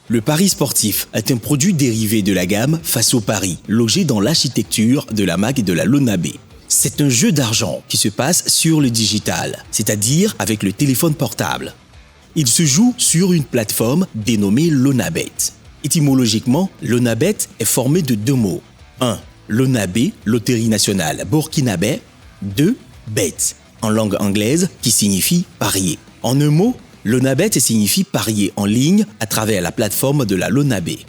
Le pari sportif est un produit dérivé de la gamme Face au pari, logé dans l'architecture de la marque de la Lonabé. C'est un jeu d'argent qui se passe sur le digital, c'est-à-dire avec le téléphone portable. Il se joue sur une plateforme dénommée Lonabet. Étymologiquement, Lonabet est formé de deux mots. 1. Lonabé, loterie nationale burkinabé. 2. Bet, en langue anglaise, qui signifie parier. En un mot, Lonabet signifie parier en ligne à travers la plateforme de la Lonabé.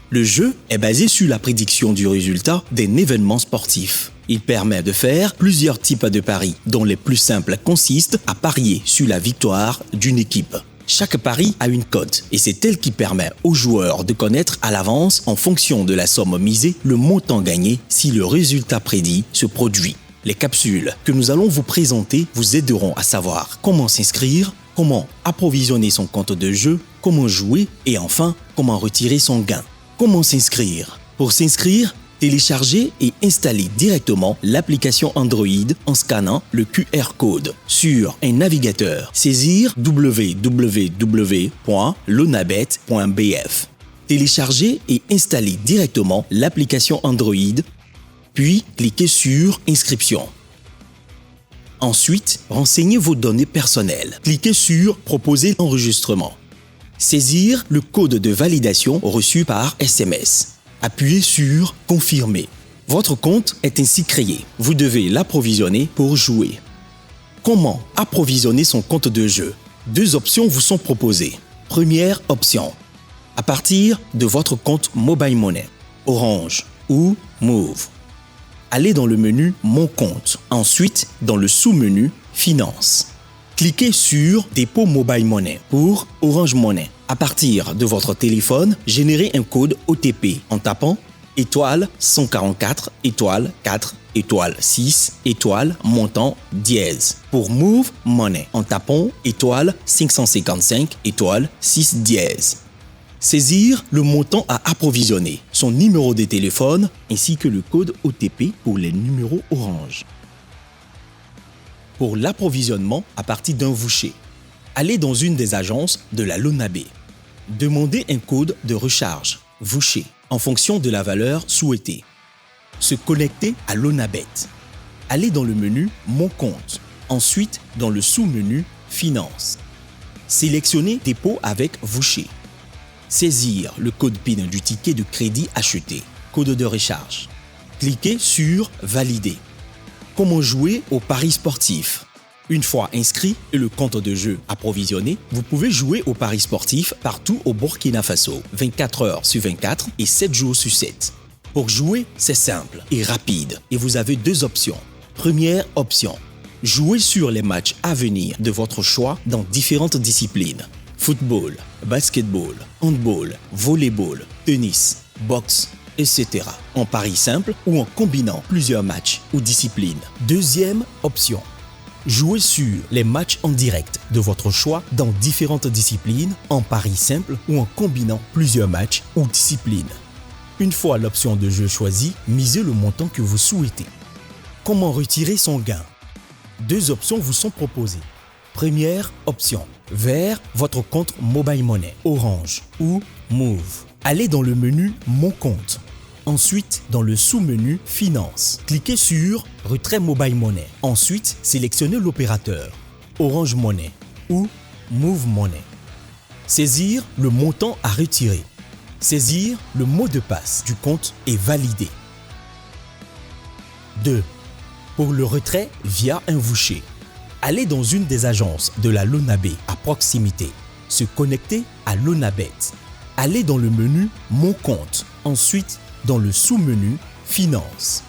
Le jeu est basé sur la prédiction du résultat d'un événement sportif. Il permet de faire plusieurs types de paris, dont les plus simples consistent à parier sur la victoire d'une équipe. Chaque pari a une cote et c'est elle qui permet aux joueurs de connaître à l'avance, en fonction de la somme misée, le montant gagné si le résultat prédit se produit. Les capsules que nous allons vous présenter vous aideront à savoir comment s'inscrire, comment approvisionner son compte de jeu, comment jouer et enfin, comment retirer son gain. Comment s'inscrire? Pour s'inscrire, téléchargez et installez directement l'application Android en scannant le QR code sur un navigateur. Saisir www.lonabet.bf. Téléchargez et installez directement l'application Android, puis cliquez sur Inscription. Ensuite, renseignez vos données personnelles. Cliquez sur Proposer l'enregistrement. Saisir le code de validation reçu par SMS. Appuyez sur Confirmer. Votre compte est ainsi créé. Vous devez l'approvisionner pour jouer. Comment approvisionner son compte de jeu? Deux options vous sont proposées. Première option. À partir de votre compte Mobile Money, Orange ou Move. Allez dans le menu Mon compte. Ensuite, dans le sous-menu Finances. Cliquez sur Dépôt Mobile Money pour Orange Money. À partir de votre téléphone, générez un code OTP en tapant *144 *4 *6 montant dièse. Pour Move Money, en tapant *555 *6 dièse. Saisir le montant à approvisionner, son numéro de téléphone ainsi que le code OTP pour les numéros Orange. Pour l'approvisionnement à partir d'un voucher, allez dans une des agences de la Lonabé. Demandez un code de recharge, voucher, en fonction de la valeur souhaitée. Se connecter à Lonabet. Allez dans le menu Mon compte, ensuite dans le sous-menu Finances. Sélectionnez Dépôt avec voucher. Saisir le code PIN du ticket de crédit acheté, code de recharge. Cliquez sur Valider. Comment jouer au pari sportif? Une fois inscrit et le compte de jeu approvisionné, vous pouvez jouer au pari sportif partout au Burkina Faso, 24 heures sur 24 et 7 jours sur 7. Pour jouer, c'est simple et rapide et vous avez deux options. Première option, jouer sur les matchs à venir de votre choix dans différentes disciplines. Football, basketball, handball, volleyball, tennis, boxe, etc. En pari simple ou en combinant plusieurs matchs ou disciplines. Deuxième option, jouer sur les matchs en direct de votre choix dans différentes disciplines, en pari simple ou en combinant plusieurs matchs ou disciplines. Une fois l'option de jeu choisie, misez le montant que vous souhaitez. Comment retirer son gain? Deux options vous sont proposées. Première option, vers votre compte Mobile Money, Orange ou Move. Allez dans le menu Mon compte. Ensuite, dans le sous-menu Finances, cliquez sur Retrait Mobile Money. Ensuite, sélectionnez l'opérateur Orange Money ou Move Money. Saisir le montant à retirer. Saisir le mot de passe du compte et valider. 2. Pour le retrait via un voucher, allez dans une des agences de la Lonabé à proximité. Se connecter à Lonabet. Allez dans le menu Mon compte. Ensuite, dans le sous-menu Finances.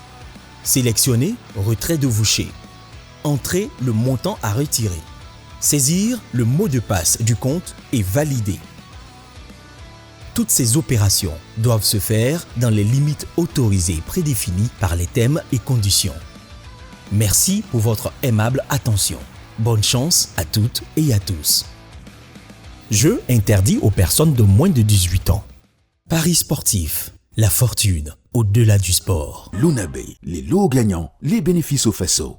Sélectionnez Retrait de voucher. Entrez le montant à retirer. Saisir le mot de passe du compte et valider. Toutes ces opérations doivent se faire dans les limites autorisées prédéfinies par les thèmes et conditions. Merci pour votre aimable attention. Bonne chance à toutes et à tous. Jeu interdit aux personnes de moins de 18 ans. Paris sportif. La fortune au-delà du sport. Lonabé, les lots gagnants, les bénéfices au Faso.